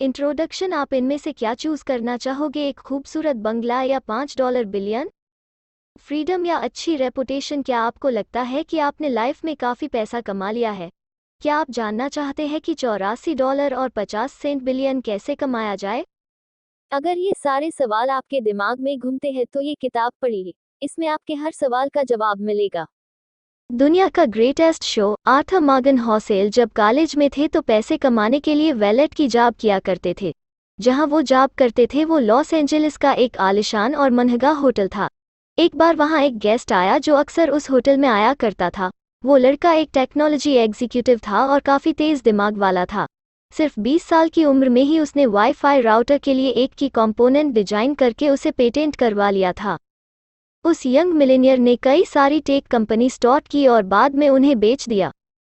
Introduction. आप इनमें से क्या चूज करना चाहोगे, एक खूबसूरत बंगला या $5 बिलियन? फ्रीडम या अच्छी रेपुटेशन? क्या आपको लगता है कि आपने लाइफ में काफ़ी पैसा कमा लिया है? क्या आप जानना चाहते हैं कि $84 और 50 बिलियन कैसे कमाया जाए? अगर ये सारे सवाल आपके दिमाग में घूमते हैं तो ये किताब पढ़िए। इसमें आपके हर सवाल का जवाब मिलेगा। दुनिया का ग्रेटेस्ट शो। आर्थर मॉर्गन हॉसेल जब कॉलेज में थे तो पैसे कमाने के लिए वैलेट की जॉब किया करते थे। जहां वो जॉब करते थे वो लॉस एंजलिस का एक आलिशान और महंगा होटल था। एक बार वहां एक गेस्ट आया जो अक्सर उस होटल में आया करता था। वो लड़का एक टेक्नोलॉजी एग्जीक्यूटिव था और काफ़ी तेज़ दिमाग वाला था। सिर्फ 20 साल की उम्र में ही उसने वाईफाई राउटर के लिए एक की कंपोनेंट डिजाइन करके उसे पेटेंट करवा लिया था। उस यंग मिलेनियर ने कई सारी टेक कंपनी स्टार्ट की और बाद में उन्हें बेच दिया।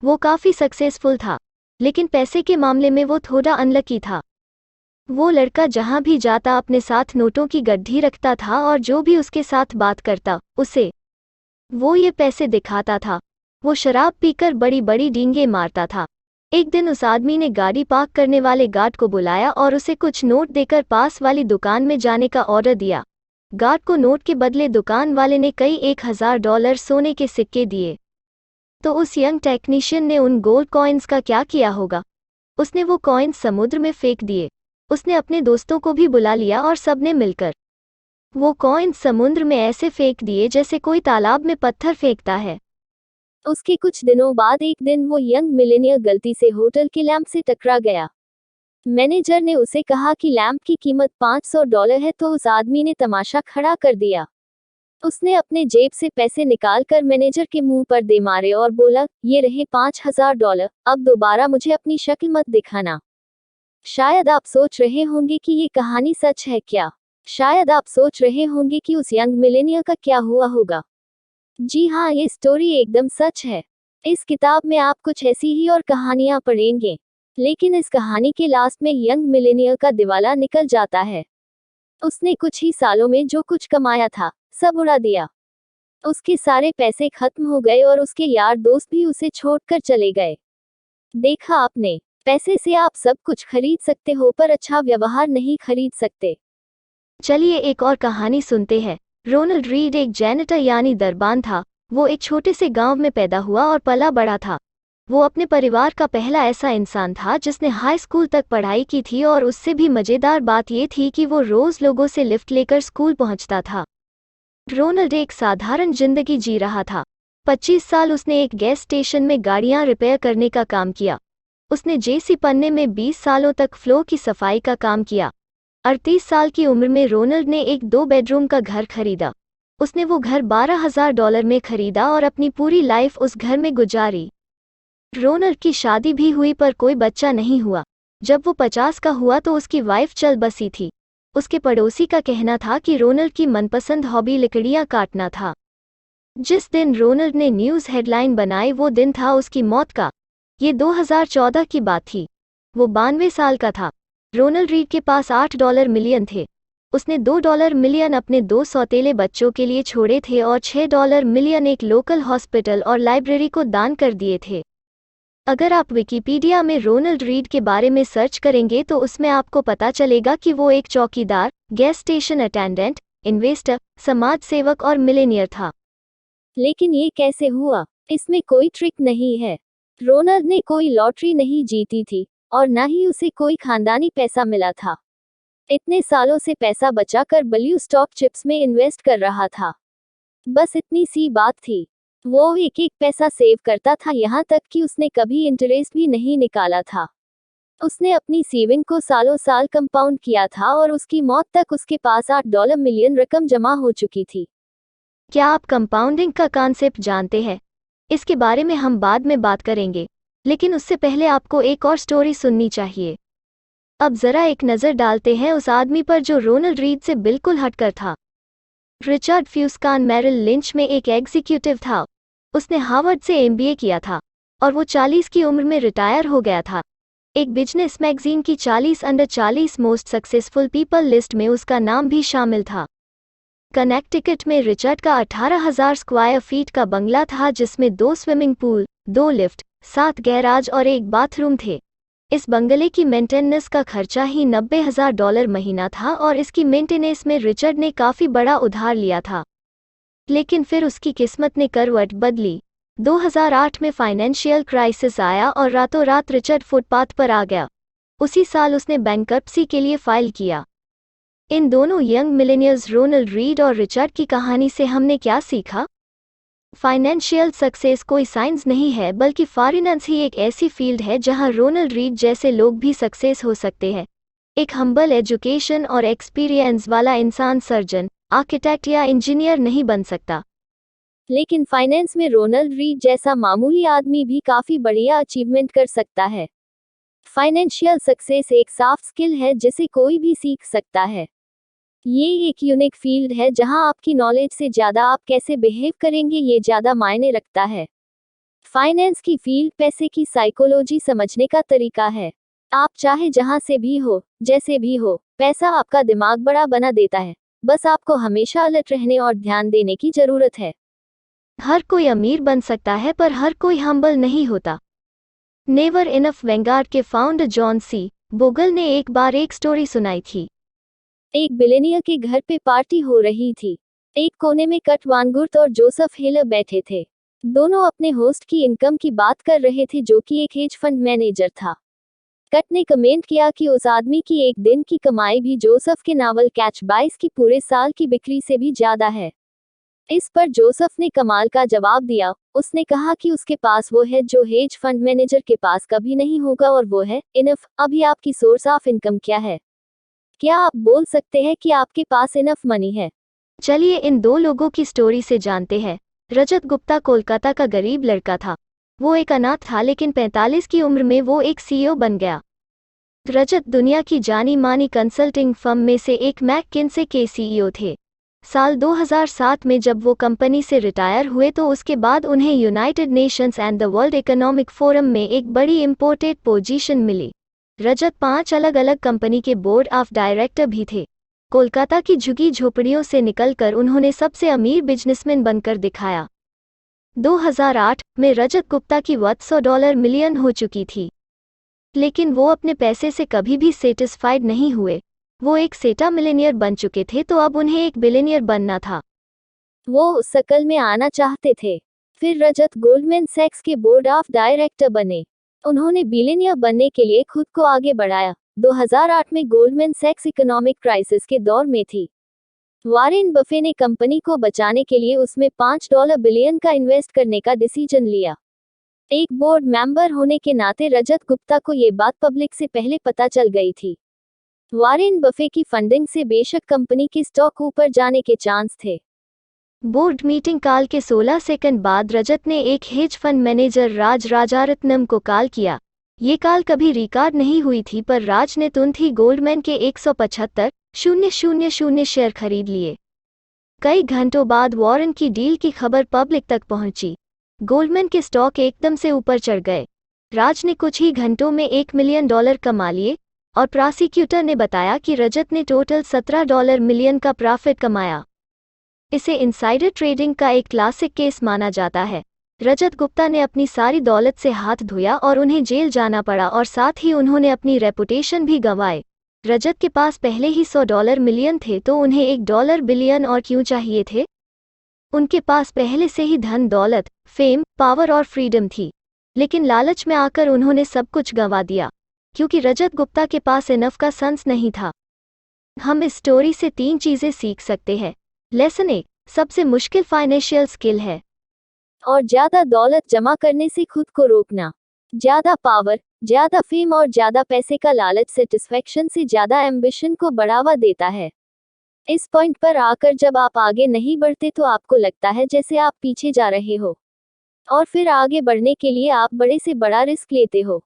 वो काफ़ी सक्सेसफुल था, लेकिन पैसे के मामले में वो थोड़ा अनलकी था। वो लड़का जहां भी जाता अपने साथ नोटों की गड्ढी रखता था और जो भी उसके साथ बात करता उसे वो ये पैसे दिखाता था। वो शराब पीकर बड़ी बड़ी डींगे मारता था। एक दिन उस आदमी ने गाड़ी पार्क करने वाले गार्ड को बुलाया और उसे कुछ नोट देकर पास वाली दुकान में जाने का ऑर्डर दिया। गार्ड को नोट के बदले दुकान वाले ने कई $1000 सोने के सिक्के दिए। तो उस यंग टेक्नीशियन ने उन गोल्ड कॉइन्स का क्या किया होगा? उसने वो कॉइन्स समुद्र में फेंक दिए। उसने अपने दोस्तों को भी बुला लिया और सबने मिलकर वो कॉइन्स समुद्र में ऐसे फेंक दिए जैसे कोई तालाब में पत्थर फेंकता है। उसके कुछ दिनों बाद एक दिन वो यंग मिलेनियर गलती से होटल के लैंप से टकरा गया। मैनेजर ने उसे कहा कि लैंप की कीमत $500 है तो उस आदमी ने तमाशा खड़ा कर दिया। उसने अपने जेब से पैसे निकालकर मैनेजर के मुंह पर दे मारे और बोला, ये रहे $5000, अब दोबारा मुझे अपनी शक्ल मत दिखाना। शायद आप सोच रहे होंगे कि ये कहानी सच है क्या? शायद आप सोच रहे होंगे कि उस यंग मिलेनियर का क्या हुआ होगा। जी हाँ, ये स्टोरी एकदम सच है। इस किताब में आप कुछ ऐसी ही और कहानियां पढ़ेंगे, लेकिन इस कहानी के लास्ट में यंग मिलेनियर का दिवाला निकल जाता है। उसने कुछ ही सालों में जो कुछ कमाया था सब उड़ा दिया। उसके सारे पैसे खत्म हो गए और उसके यार दोस्त भी उसे छोड़कर चले गए। देखा आपने, पैसे से आप सब कुछ खरीद सकते हो पर अच्छा व्यवहार नहीं खरीद सकते। चलिए एक और कहानी सुनते हैं। रोनाल्ड रीड एक जैनिटर यानी दरबान था। वो एक छोटे से गांव में पैदा हुआ और पला बड़ा था। वो अपने परिवार का पहला ऐसा इंसान था जिसने हाई स्कूल तक पढ़ाई की थी और उससे भी मज़ेदार बात ये थी कि वो रोज़ लोगों से लिफ्ट लेकर स्कूल पहुंचता था। रोनाल्ड एक साधारण जिंदगी जी रहा था। 25 साल उसने एक गैस स्टेशन में गाड़ियां रिपेयर करने का काम किया। उसने जेसी पन्ने में 20 सालों तक फ्लो की सफाई का काम किया। 38 साल की उम्र में रोनाल्ड ने एक 2 बेडरूम का घर खरीदा। उसने वो घर $12,000 में खरीदा और अपनी पूरी लाइफ उस घर में गुजारी। रोनाल्ड की शादी भी हुई पर कोई बच्चा नहीं हुआ। जब वो 50 का हुआ तो उसकी वाइफ चल बसी थी। उसके पड़ोसी का कहना था कि रोनाल्ड की मनपसंद हॉबी लकड़ियां काटना था। जिस दिन रोनाल्ड ने न्यूज़ हेडलाइन बनाई वो दिन था उसकी मौत का। ये 2014 की बात थी। वो 92 साल का था। रोनाल्ड रीड के पास $8 मिलियन थे। उसने $2 मिलियन अपने 2 सौतेले बच्चों के लिए छोड़े थे और $6 मिलियन एक लोकल हॉस्पिटल और लाइब्रेरी को दान कर दिए थे। अगर आप विकिपीडिया में रोनाल्ड रीड के बारे में सर्च करेंगे तो उसमें आपको पता चलेगा कि वो एक चौकीदार, गैस स्टेशन अटेंडेंट, इन्वेस्टर, समाज सेवक और मिलेनियर था। लेकिन ये कैसे हुआ? इसमें कोई ट्रिक नहीं है। रोनाल्ड ने कोई लॉटरी नहीं जीती थी और न ही उसे कोई खानदानी पैसा मिला था। इतने सालों से पैसा बचाकर ब्लू स्टॉक चिप्स में इन्वेस्ट कर रहा था। बस इतनी सी बात थी। वो एक एक पैसा सेव करता था, यहाँ तक कि उसने कभी इंटरेस्ट भी नहीं निकाला था। उसने अपनी सेविंग को सालों साल कंपाउंड किया था और उसकी मौत तक उसके पास $8 मिलियन रकम जमा हो चुकी थी। क्या आप कंपाउंडिंग का कॉन्सेप्ट जानते हैं? इसके बारे में हम बाद में बात करेंगे, लेकिन उससे पहले आपको एक और स्टोरी सुननी चाहिए। अब जरा एक नज़र डालते हैं उस आदमी पर जो रोनाल्ड रीड से बिल्कुल हटकर था। रिचर्ड फ्यूस्कान मेरिल लिंच में एक एग्जीक्यूटिव था। उसने हार्वर्ड से एमबीए किया था और वो 40 की उम्र में रिटायर हो गया था। एक बिजनेस मैगजीन की 40 under 40 most successful people list में उसका नाम भी शामिल था। कनेक्टिकट में रिचर्ड का 18,000 स्क्वायर फीट का बंगला था जिसमें 2 स्विमिंग पूल, 2 लिफ्ट, 7 गैराज और 1 बाथरूम थे। इस बंगले की मेंटेनेंस का खर्चा ही $90,000 महीना था और इसकी मेंटेनेंस में रिचर्ड ने काफ़ी बड़ा उधार लिया था। लेकिन फिर उसकी किस्मत ने करवट बदली। 2008 में फाइनेंशियल क्राइसिस आया और रातों रात रिचर्ड फुटपाथ पर आ गया। उसी साल उसने बैंकरप्सी के लिए फाइल किया। इन दोनों यंग मिलेनियर्स रोनाल्ड रीड और रिचर्ड की कहानी से हमने क्या सीखा? फाइनेंशियल सक्सेस कोई साइंस नहीं है, बल्कि फाइनेंस ही एक ऐसी फील्ड है जहां रोनाल्ड रीड जैसे लोग भी सक्सेस हो सकते हैं। एक हम्बल एजुकेशन और एक्सपीरियंस वाला इंसान सर्जन, आर्किटेक्ट या इंजीनियर नहीं बन सकता। लेकिन फाइनेंस में रोनाल्ड रीड जैसा मामूली आदमी भी काफी बढ़िया अचीवमेंट कर सकता है। फाइनेंशियल सक्सेस एक साफ स्किल है जिसे कोई भी सीख सकता है। ये एक यूनिक फील्ड है जहां आपकी नॉलेज से ज़्यादा आप कैसे बिहेव करेंगे ये ज़्यादा मायने रखता है। फाइनेंस की फील्ड पैसे की साइकोलॉजी समझने का तरीका है। आप चाहे जहां से भी हो, जैसे भी हो, पैसा आपका दिमाग बड़ा बना देता है। बस आपको हमेशा अलर्ट रहने और ध्यान देने की जरूरत है। हर कोई अमीर बन सकता है पर हर कोई हम्बल नहीं होता। नेवर इनफ वैंगार्ड के फाउंडर जॉन सी बोगल ने एक बार एक स्टोरी सुनाई थी। एक बिलियनियर के घर पे पार्टी हो रही थी। एक कोने में कट वानगुर्ट और जोसेफ हेलर बैठे थे। दोनों अपने होस्ट की इनकम की बात कर रहे थे जो कि एक हेज फंड मैनेजर था। कट ने कमेंट किया कि उस आदमी की एक दिन की कमाई भी जोसेफ के नावल कैच 22 की पूरे साल की बिक्री से भी ज्यादा है। इस पर जोसेफ ने कमाल का जवाब दिया। उसने कहा कि उसके पास वो है जो हेज फंड मैनेजर के पास कभी नहीं होगा और वो है इनफ। अभी आपकी सोर्स ऑफ इनकम क्या है? क्या आप बोल सकते हैं कि आपके पास इनफ मनी है? चलिए इन दो लोगों की स्टोरी से जानते हैं। रजत गुप्ता कोलकाता का गरीब लड़का था। वो एक अनाथ था, लेकिन 45 की उम्र में वो एक सीईओ बन गया। रजत दुनिया की जानी मानी कंसल्टिंग फर्म में से एक मैककिन्से के सीईओ थे। साल 2007 में जब वो कंपनी से रिटायर हुए तो उसके बाद उन्हें United Nations and the world economic forum में एक बड़ी इम्पोर्टेड पोजीशन मिली। रजत 5 अलग अलग कंपनी के बोर्ड ऑफ डायरेक्टर भी थे। कोलकाता की झुगी झोपड़ियों से निकलकर उन्होंने सबसे अमीर बिजनेसमैन बनकर दिखाया। 2008 में रजत गुप्ता की वर्थ $100 मिलियन हो चुकी थी। लेकिन वो अपने पैसे से कभी भी सेटिस्फाइड नहीं हुए। वो एक सेटा मिलेनियर बन चुके थे, तो अब उन्हें एक बिलियनियर बनना था। वो उस शकल में आना चाहते थे। फिर रजत गोल्डमैन सैक्स के बोर्ड ऑफ डायरेक्टर बने। उन्होंने बिलियनियर बनने के लिए खुद को आगे बढ़ाया। 2008 में गोल्डमैन सैक्स इकोनॉमिक क्राइसिस के दौर में थी। वॉरेन बफे ने कंपनी को बचाने के लिए उसमें $5 बिलियन का इन्वेस्ट करने का डिसीजन लिया। एक बोर्ड मेंबर होने के नाते रजत गुप्ता को ये बात पब्लिक से पहले पता चल गई थी। वॉरेन बफे की फंडिंग से बेशक कंपनी के स्टॉक ऊपर जाने के चांस थे। बोर्ड मीटिंग कॉल के 16 सेकंड बाद रजत ने एक हेज फंड मैनेजर राज राजारत्नम को कॉल किया। ये कॉल कभी रिकॉर्ड नहीं हुई थी, पर राज ने तुरंत ही गोल्डमैन के 175,000 शेयर खरीद लिए। कई घंटों बाद वॉरेन की डील की खबर पब्लिक तक पहुंची। गोल्डमैन के स्टॉक एकदम से ऊपर चढ़ गए। राज ने कुछ ही घंटों में $1 मिलियन कमा लिए और प्रोसिक्यूटर ने बताया कि रजत ने टोटल $17 मिलियन का प्रॉफिट कमाया। इसे इनसाइडर ट्रेडिंग का एक क्लासिक केस माना जाता है। रजत गुप्ता ने अपनी सारी दौलत से हाथ धोया और उन्हें जेल जाना पड़ा, और साथ ही उन्होंने अपनी रेपुटेशन भी गंवाए। रजत के पास पहले ही $100 मिलियन थे, तो उन्हें $1 बिलियन और क्यों चाहिए थे? उनके पास पहले से ही धन दौलत, फेम, पावर और फ्रीडम थी। लेकिन लालच में आकर उन्होंने सब कुछ गंवा दिया, क्योंकि रजत गुप्ता के पास इनफ का सेंस नहीं था। हम इस स्टोरी से 3 चीजें सीख सकते हैं। लेसन 1, सबसे मुश्किल फाइनेंशियल स्किल है और ज्यादा दौलत जमा करने से खुद को रोकना। ज्यादा पावर, ज्यादा फेम और ज्यादा पैसे का लालच सेटिस्फैक्शन से ज्यादा एम्बिशन को बढ़ावा देता है। इस पॉइंट पर आकर जब आप आगे नहीं बढ़ते तो आपको लगता है जैसे आप पीछे जा रहे हो, और फिर आगे बढ़ने के लिए आप बड़े से बड़ा रिस्क लेते हो।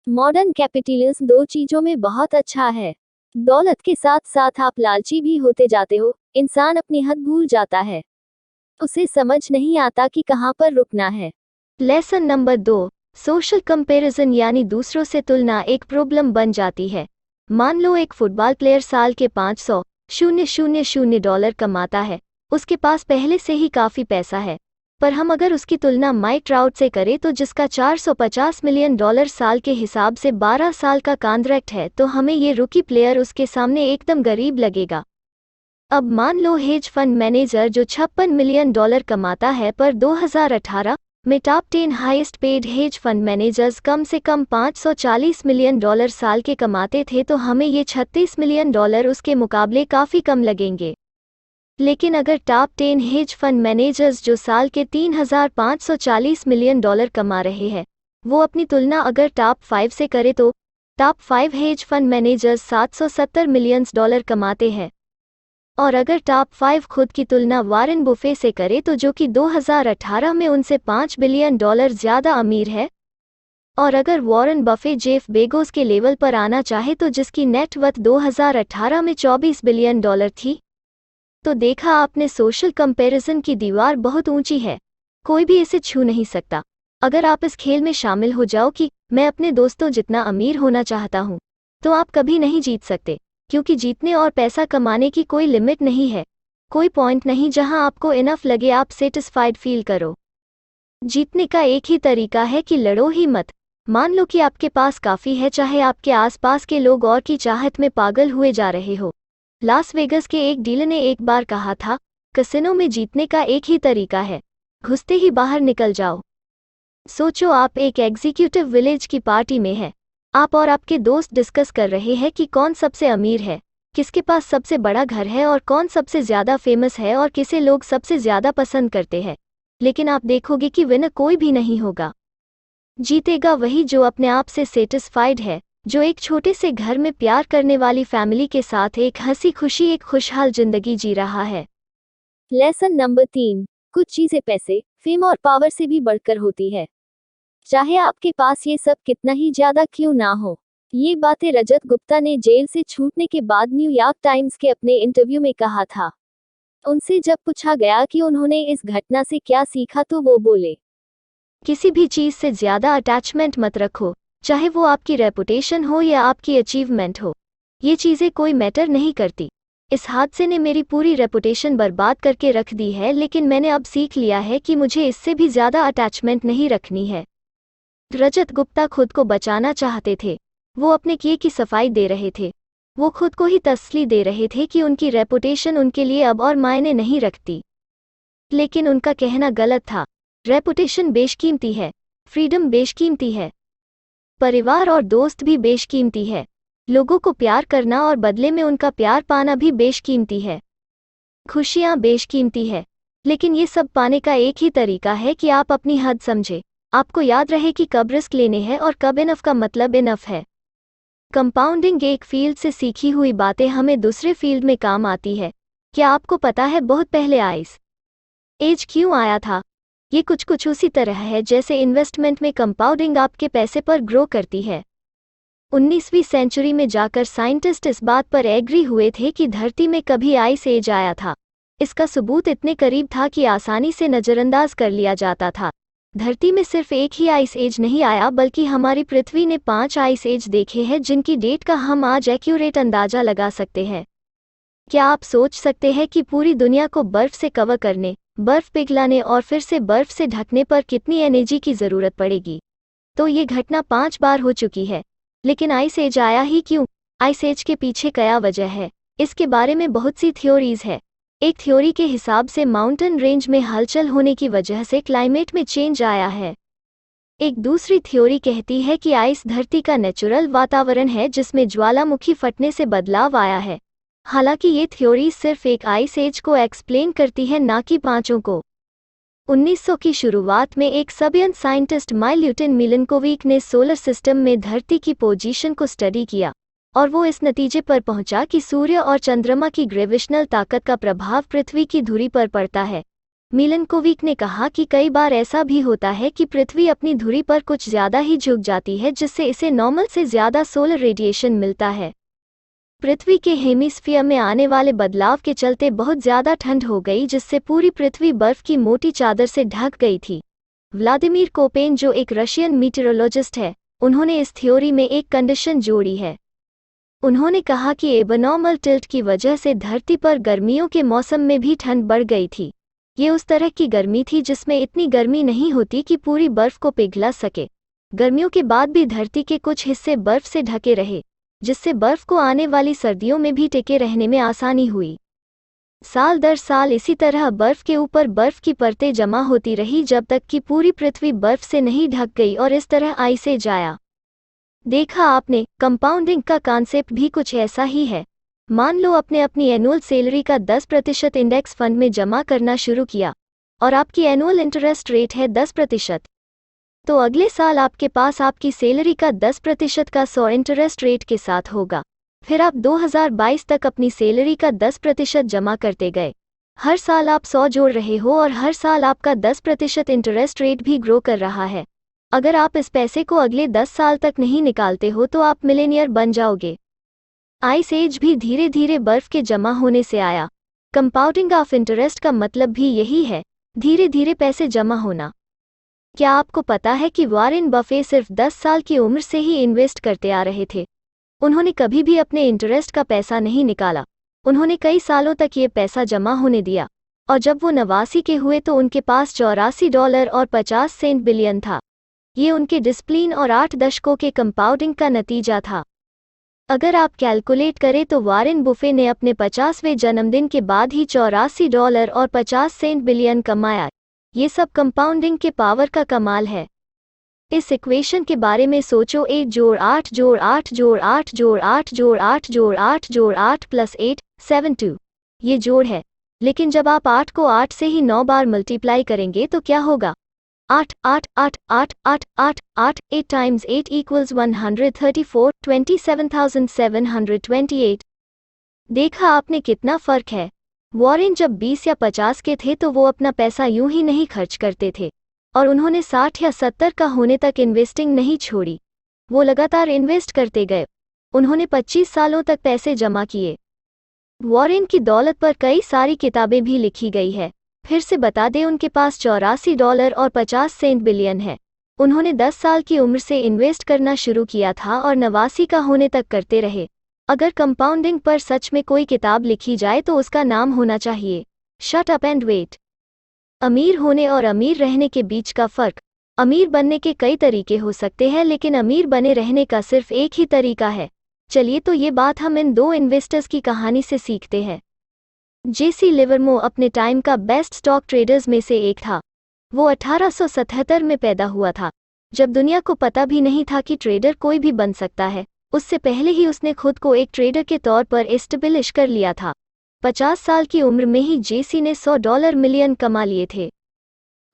मॉडर्न कैपिटलिज्म 2 चीजों में बहुत अच्छा है। दौलत के साथ साथ आप लालची भी होते जाते हो। इंसान अपनी हद भूल जाता है। उसे समझ नहीं आता कि कहां पर रुकना है। लेसन नंबर 2, सोशल कंपैरिजन यानी दूसरों से तुलना एक प्रॉब्लम बन जाती है। मान लो एक फुटबॉल प्लेयर साल के $500,000 कमाता है। उसके पास पहले से ही काफ़ी पैसा है, पर हम अगर उसकी तुलना माइक ट्राउट से करें तो जिसका $450 मिलियन साल के हिसाब से 12 साल का कॉन्ट्रैक्ट है, तो हमें ये रूकी प्लेयर उसके सामने एकदम गरीब लगेगा। अब मान लो हेज फंड मैनेजर जो $56 मिलियन कमाता है, पर 2018 में top 10 highest paid hedge fund managers कम से कम $540 मिलियन साल के कमाते थे, तो हमें ये $36 मिलियन उसके मुकाबले काफ़ी कम लगेंगे। लेकिन अगर टॉप 10 हेज फंड मैनेजर्स जो साल के $3540 मिलियन कमा रहे हैं, वो अपनी तुलना अगर टॉप 5 से करे तो top 5 hedge fund managers $770 million कमाते हैं। और अगर टॉप 5 खुद की तुलना वारेन बुफे से करे तो जो कि 2018 में उनसे $5 बिलियन ज़्यादा अमीर है। और अगर वॉरेन बफे जेफ बेजोस के लेवल पर आना चाहे तो जिसकी नेटवर्थ 2018 में $24 बिलियन थी, तो देखा आपने, सोशल कंपैरिजन की दीवार बहुत ऊंची है, कोई भी इसे छू नहीं सकता। अगर आप इस खेल में शामिल हो जाओ कि मैं अपने दोस्तों जितना अमीर होना चाहता हूँ, तो आप कभी नहीं जीत सकते, क्योंकि जीतने और पैसा कमाने की कोई लिमिट नहीं है, कोई पॉइंट नहीं जहां आपको इनफ लगे आप सेटिस्फाइड फील करो। जीतने का एक ही तरीका है कि लड़ो ही मत। मान लो कि आपके पास काफ़ी है, चाहे आपके आसपास के लोग और की चाहत में पागल हुए जा रहे हो। लास वेगस के एक डीलर ने एक बार कहा था, कसिनो में जीतने का एक ही तरीका है, घुसते ही बाहर निकल जाओ। सोचो आप एक एग्जीक्यूटिव विलेज की पार्टी में हैं, आप और आपके दोस्त डिस्कस कर रहे हैं कि कौन सबसे अमीर है, किसके पास सबसे बड़ा घर है और कौन सबसे ज़्यादा फेमस है और किसे लोग सबसे ज़्यादा पसंद करते हैं। लेकिन आप देखोगे कि विनर कोई भी नहीं होगा। जीतेगा वही जो अपने आप से सेटिस्फाइड है, जो एक छोटे से घर में प्यार करने वाली फैमिली के साथ एक हंसी खुशी एक खुशहाल जिंदगी जी रहा है। लेसन नंबर 3, कुछ चीजें पैसे, फेम और पावर से भी बढ़कर होती है, चाहे आपके पास ये सब कितना ही ज्यादा क्यों ना हो। ये बातें रजत गुप्ता ने जेल से छूटने के बाद न्यूयॉर्क टाइम्स के अपने इंटरव्यू में कहा था। उनसे जब पूछा गया कि उन्होंने इस घटना से क्या सीखा तो वो बोले, किसी भी चीज़ से ज़्यादा अटैचमेंट मत रखो, चाहे वो आपकी रेपुटेशन हो या आपकी अचीवमेंट हो, ये चीज़ें कोई मैटर नहीं करती। इस हादसे ने मेरी पूरी रेपुटेशन बर्बाद करके रख दी है, लेकिन मैंने अब सीख लिया है कि मुझे इससे भी ज़्यादा अटैचमेंट नहीं रखनी है। रजत गुप्ता खुद को बचाना चाहते थे, वो अपने किए की सफाई दे रहे थे, वो खुद को ही तसल्ली दे रहे थे कि उनकी रेपुटेशन उनके लिए अब और मायने नहीं रखती। लेकिन उनका कहना गलत था। रेपुटेशन बेशकीमती है, फ्रीडम बेशकीमती है, परिवार और दोस्त भी बेशकीमती है, लोगों को प्यार करना और बदले में उनका प्यार पाना भी बेशकीमती है, खुशियाँ बेशकीमती है। लेकिन ये सब पाने का एक ही तरीका है कि आप अपनी हद समझे, आपको याद रहे कि कब रिस्क लेने हैं और कब इनफ का मतलब इनफ है। कंपाउंडिंग एक फील्ड से सीखी हुई बातें हमें दूसरे फील्ड में काम आती है। क्या आपको पता है बहुत पहले आइस एज क्यों आया था? ये कुछ उसी तरह है जैसे इन्वेस्टमेंट में कंपाउंडिंग आपके पैसे पर ग्रो करती है। 19वीं सेंचुरी में जाकर साइंटिस्ट इस बात पर एग्री हुए थे कि धरती में कभी आइस एज आया था। इसका सबूत इतने करीब था कि आसानी से नज़रअंदाज कर लिया जाता था। धरती में सिर्फ एक ही आइस एज नहीं आया, बल्कि हमारी पृथ्वी ने 5 आइस एज देखे हैं जिनकी डेट का हम आज एक्यूरेट अंदाजा लगा सकते हैं। क्या आप सोच सकते हैं कि पूरी दुनिया को बर्फ से कवर करने, बर्फ पिघलाने और फिर से बर्फ से ढकने पर कितनी एनर्जी की ज़रूरत पड़ेगी? तो ये घटना 5 बार हो चुकी है। लेकिन आइस एज आया ही क्यों? आइस एज के पीछे क्या वजह है? इसके बारे में बहुत सी थ्योरीज है। एक थ्योरी के हिसाब से माउंटेन रेंज में हलचल होने की वजह से क्लाइमेट में चेंज आया है। एक दूसरी थ्योरी कहती है कि आइस धरती का नेचुरल वातावरण है जिसमें ज्वालामुखी फटने से बदलाव आया है। हालांकि ये थ्योरी सिर्फ एक आइस एज को एक्सप्लेन करती है, ना कि 5 को। 1900 की शुरुआत में एक सबियन साइंटिस्ट माइल्यूटिन मिलनकोविक ने सोलर सिस्टम में धरती की पोजीशन को स्टडी किया और वो इस नतीजे पर पहुंचा कि सूर्य और चंद्रमा की ग्रेविशनल ताकत का प्रभाव पृथ्वी की धुरी पर पड़ता है। मिलनकोविक ने कहा कि कई बार ऐसा भी होता है कि पृथ्वी अपनी धुरी पर कुछ ज़्यादा ही झुक जाती है, जिससे इसे नॉर्मल से ज़्यादा सोलर रेडिएशन मिलता है। पृथ्वी के हेमिस्फीयर में आने वाले बदलाव के चलते बहुत ज़्यादा ठंड हो गई, जिससे पूरी पृथ्वी बर्फ की मोटी चादर से ढक गई थी। व्लादिमीर कोपेन, जो एक रशियन मीटेरोलॉजिस्ट है, उन्होंने इस थ्योरी में एक कंडीशन जोड़ी है। उन्होंने कहा कि एबनॉर्मल टिल्ट की वजह से धरती पर गर्मियों के मौसम में भी ठंड बढ़ गई थी। ये उस तरह की गर्मी थी जिसमें इतनी गर्मी नहीं होती कि पूरी बर्फ को पिघला सके। गर्मियों के बाद भी धरती के कुछ हिस्से बर्फ से ढके रहे, जिससे बर्फ को आने वाली सर्दियों में भी टिके रहने में आसानी हुई। साल दर साल इसी तरह बर्फ के ऊपर बर्फ की परतें जमा होती रही जब तक कि पूरी पृथ्वी बर्फ से नहीं ढक गई और इस तरह आइस एज आया। देखा आपने, कंपाउंडिंग का कॉन्सेप्ट भी कुछ ऐसा ही है। मान लो आपने अपनी एनुअल सैलरी का 10% इंडेक्स फंड में जमा करना शुरू किया और आपकी एनुअल इंटरेस्ट रेट है 10%। तो अगले साल आपके पास आपकी सैलरी का 10% का 100 इंटरेस्ट रेट के साथ होगा। फिर आप 2022 तक अपनी सैलरी का 10% जमा करते गए। हर साल आप 100 जोड़ रहे हो और हर साल आपका 10% इंटरेस्ट रेट भी ग्रो कर रहा है। अगर आप इस पैसे को अगले 10 साल तक नहीं निकालते हो तो आप मिलेनियर बन जाओगे। आइस एज भी धीरे धीरे बर्फ के जमा होने से आया। कंपाउंडिंग ऑफ इंटरेस्ट का मतलब भी यही है, धीरे धीरे पैसे जमा होना। क्या आपको पता है कि वॉरेन बफे सिर्फ 10 साल की उम्र से ही इन्वेस्ट करते आ रहे थे। उन्होंने कभी भी अपने इंटरेस्ट का पैसा नहीं निकाला। उन्होंने कई सालों तक ये पैसा जमा होने दिया और जब वो 89 के हुए तो उनके पास $84.50 बिलियन था। ये उनके डिसिप्लिन और 8 दशकों के कंपाउंडिंग का नतीजा था। अगर आप कैलकुलेट करें तो वॉरेन बुफे ने अपने 50वें जन्मदिन के बाद ही $84.50 बिलियन कमाया। ये सब कंपाउंडिंग के पावर का कमाल है। इस इक्वेशन के बारे में सोचो, 8 जोड़ 8 जोड़ 8 जोड़ 8 जोड़ 8 जोड़ 8 जोड़ 8 जोड़ 8 प्लस 8 72, ये जोड़ है। लेकिन जब आप 8 को 8 से ही 9 बार मल्टीप्लाई करेंगे तो क्या होगा? 8 8 8 8 8 8 8 8 times 8 equals 134, 27,728। देखा आपने कितना फर्क है। वॉरेन जब 20 या 50 के थे तो वो अपना पैसा यूं ही नहीं खर्च करते थे और उन्होंने 60 या 70 का होने तक इन्वेस्टिंग नहीं छोड़ी। वो लगातार इन्वेस्ट करते गए। उन्होंने 25 सालों तक पैसे जमा किए। वॉरेन की दौलत पर कई सारी किताबें भी लिखी गई है। फिर से बता दें, उनके पास $84.50 बिलियन है। उन्होंने 10 साल की उम्र से इन्वेस्ट करना शुरू किया था और 89 का होने तक करते रहे। अगर कंपाउंडिंग पर सच में कोई किताब लिखी जाए तो उसका नाम होना चाहिए शट अप एंड वेट। अमीर होने और अमीर रहने के बीच का फर्क। अमीर बनने के कई तरीके हो सकते हैं, लेकिन अमीर बने रहने का सिर्फ एक ही तरीका है। चलिए तो ये बात हम इन दो इन्वेस्टर्स की कहानी से सीखते हैं। जेसी लिवरमो अपने टाइम का बेस्ट स्टॉक ट्रेडर्स में से एक था। वो 1877 में पैदा हुआ था, जब दुनिया को पता भी नहीं था कि ट्रेडर कोई भी बन सकता है। उससे पहले ही उसने खुद को एक ट्रेडर के तौर पर एस्टेब्लिश कर लिया था। 50 साल की उम्र में ही जेसी ने $100 मिलियन कमा लिए थे।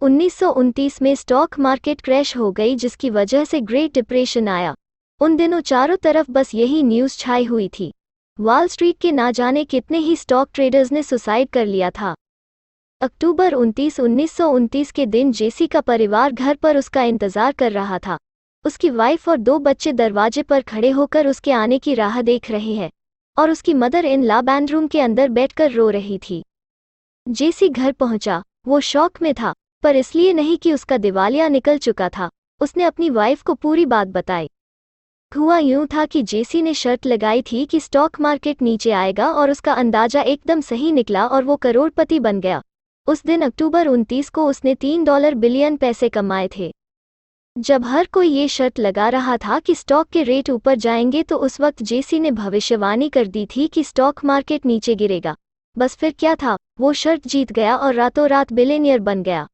1929 में स्टॉक मार्केट क्रैश हो गई, जिसकी वजह से ग्रेट डिप्रेशन आया। उन दिनों चारों तरफ बस यही न्यूज़ छाई हुई थी। वॉल स्ट्रीट के ना जाने कितने ही स्टॉक ट्रेडर्स ने सुसाइड कर लिया था। अक्टूबर 29, 1929 के दिन जेसी का परिवार घर पर उसका इंतजार कर रहा था। उसकी वाइफ और 2 बच्चे दरवाजे पर खड़े होकर उसके आने की राह देख रहे हैं और उसकी मदर इन लॉ बेडरूम के अंदर बैठकर रो रही थी। जेसी घर पहुंचा। वो शॉक में था, पर इसलिए नहीं कि उसका दिवालिया निकल चुका था। उसने अपनी वाइफ को पूरी बात बताई। हुआ यूं था कि जेसी ने शर्त लगाई थी कि स्टॉक मार्केट नीचे आएगा और उसका अंदाजा एकदम सही निकला और वो करोड़पति बन गया। उस दिन अक्टूबर 29 को उसने $3 बिलियन पैसे कमाए थे। जब हर कोई ये शर्त लगा रहा था कि स्टॉक के रेट ऊपर जाएंगे तो उस वक्त जेसी ने भविष्यवाणी कर दी थी कि स्टॉक मार्केट नीचे गिरेगा। बस फिर क्या था, वो शर्त जीत गया और रातों रात बिलियनियर बन गया।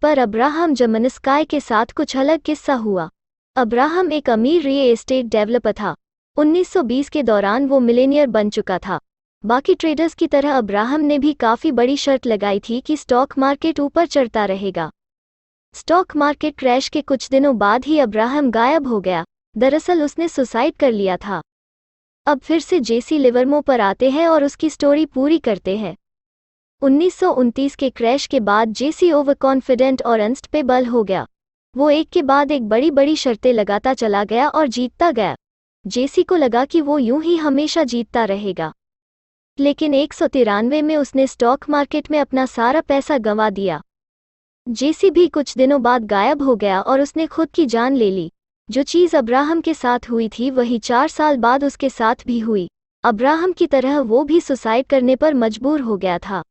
पर अब्राहम जमनस्काई के साथ कुछ अलग किस्सा हुआ। अब्राहम एक अमीर रियल एस्टेट डेवलपर था। 1920 के दौरान वो मिलेनियर बन चुका था। बाकी ट्रेडर्स की तरह अब्राहम ने भी काफ़ी बड़ी शर्त लगाई थी कि स्टॉक मार्केट ऊपर चढ़ता रहेगा। स्टॉक मार्केट क्रैश के कुछ दिनों बाद ही अब्राहम गायब हो गया। दरअसल उसने सुसाइड कर लिया था। अब फिर से जेसी लिवरमो पर आते हैं और उसकी स्टोरी पूरी करते हैं। 1929 के क्रैश के बाद जेसी ओवर कॉन्फिडेंट और अनस्टेबल हो गया। वो एक के बाद एक बड़ी बड़ी शर्तें लगाता चला गया और जीतता गया। जेसी को लगा कि वो यूं ही हमेशा जीतता रहेगा, लेकिन 193 में उसने स्टॉक मार्केट में अपना सारा पैसा गंवा दिया। जेसी भी कुछ दिनों बाद गायब हो गया और उसने खुद की जान ले ली। जो चीज़ अब्राहम के साथ हुई थी वही 4 साल बाद उसके साथ भी हुई। अब्राहम की तरह वो भी सुसाइड करने पर मजबूर हो गया था।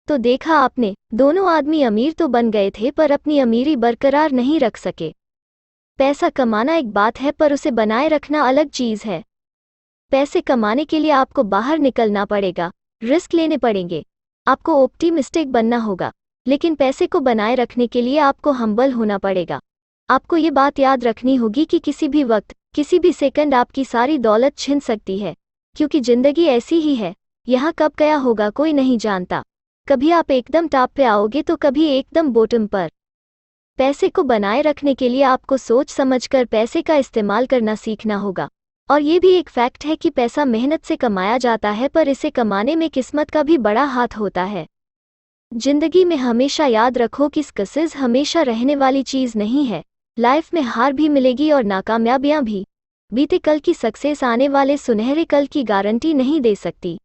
तो देखा आपने, दोनों आदमी अमीर तो बन गए थे पर अपनी अमीरी बरकरार नहीं रख सके। पैसा कमाना एक बात है पर उसे बनाए रखना अलग चीज है। पैसे कमाने के लिए आपको बाहर निकलना पड़ेगा, रिस्क लेने पड़ेंगे, आपको ऑप्टिमिस्टिक बनना होगा, लेकिन पैसे को बनाए रखने के लिए आपको हम्बल होना पड़ेगा। आपको ये बात याद रखनी होगी कि किसी भी वक्त, किसी भी सेकंड आपकी सारी दौलत छिन सकती है, क्योंकि जिंदगी ऐसी ही है, यहाँ कब क्या होगा कोई नहीं जानता। कभी आप एकदम टॉप पे आओगे तो कभी एकदम बॉटम पर। पैसे को बनाए रखने के लिए आपको सोच समझकर पैसे का इस्तेमाल करना सीखना होगा। और ये भी एक फैक्ट है कि पैसा मेहनत से कमाया जाता है पर इसे कमाने में किस्मत का भी बड़ा हाथ होता है। जिंदगी में हमेशा याद रखो कि सक्सेस हमेशा रहने वाली चीज नहीं है। लाइफ में हार भी मिलेगी और नाकामयाबियां भी। बीते कल की सक्सेस आने वाले सुनहरे कल की गारंटी नहीं दे सकती।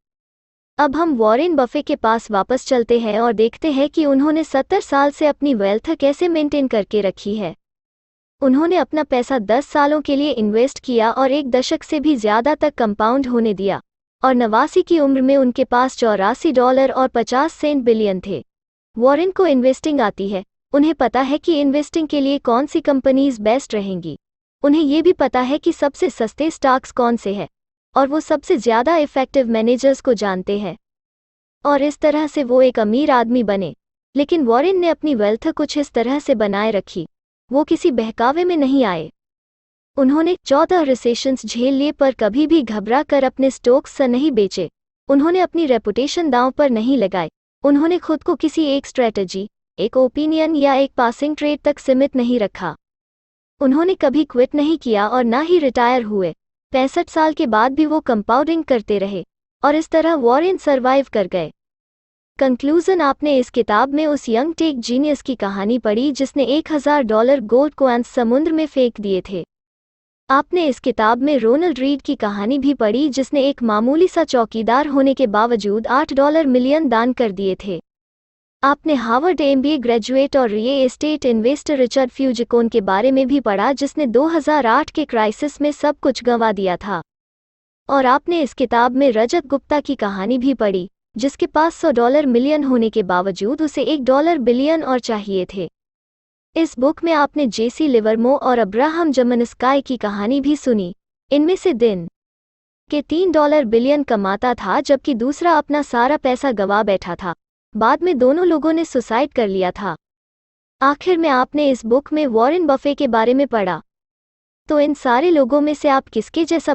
अब हम वॉरेन बफे के पास वापस चलते हैं और देखते हैं कि उन्होंने 70 साल से अपनी वेल्थ कैसे मेंटेन करके रखी है। उन्होंने अपना पैसा 10 सालों के लिए इन्वेस्ट किया और 1 दशक से भी ज्यादा तक कंपाउंड होने दिया, और 89 की उम्र में उनके पास $84 और 50 सेंट बिलियन थे। वॉरेन को इन्वेस्टिंग आती है, उन्हें पता है कि इन्वेस्टिंग के लिए कौन सी कंपनीज बेस्ट रहेंगी। उन्हें ये भी पता है कि सबसे सस्ते स्टॉक्स कौन से हैं, और वो सबसे ज़्यादा इफेक्टिव मैनेजर्स को जानते हैं। और इस तरह से वो एक अमीर आदमी बने। लेकिन वॉरेन ने अपनी वेल्थ कुछ इस तरह से बनाए रखी, वो किसी बहकावे में नहीं आए। उन्होंने 14 रिसेशंस झेल लिए पर कभी भी घबरा कर अपने स्टॉक्स नहीं बेचे। उन्होंने अपनी रेपुटेशन दांव पर नहीं लगाई। उन्होंने खुद को किसी एक स्ट्रेटजी, एक ओपिनियन या एक पासिंग ट्रेड तक सीमित नहीं रखा। उन्होंने कभी क्विट नहीं किया और ना ही रिटायर हुए। 65 साल के बाद भी वो कंपाउंडिंग करते रहे, और इस तरह वॉरेन सरवाइव कर गए। कंक्लूजन, आपने इस किताब में उस यंग टेक जीनियस की कहानी पढ़ी जिसने $1000 गोल्ड कॉइन्स समुद्र में फेंक दिए थे। आपने इस किताब में रोनाल्ड रीड की कहानी भी पढ़ी जिसने एक मामूली सा चौकीदार होने के बावजूद $8 मिलियन दान कर दिए थे। आपने हार्वर्ड MBA ग्रेजुएट और रियल एस्टेट इन्वेस्टर रिचर्ड फ्यूजिकोन के बारे में भी पढ़ा जिसने 2008 के क्राइसिस में सब कुछ गंवा दिया था। और आपने इस किताब में रजत गुप्ता की कहानी भी पढ़ी जिसके पास $100 मिलियन होने के बावजूद उसे $1 बिलियन और चाहिए थे। इस बुक में आपने जेसी लिवरमो और अब्राहम जमनस्काई की कहानी भी सुनी। इनमें से दिन के $3 बिलियन कमाता था जबकि दूसरा अपना सारा पैसा गंवा बैठा था। बाद में दोनों लोगों ने सुसाइड कर लिया था। आखिर में आपने इस बुक में वॉरेन बफे के बारे में पढ़ा। तो इन सारे लोगों में से आप किसके जैसा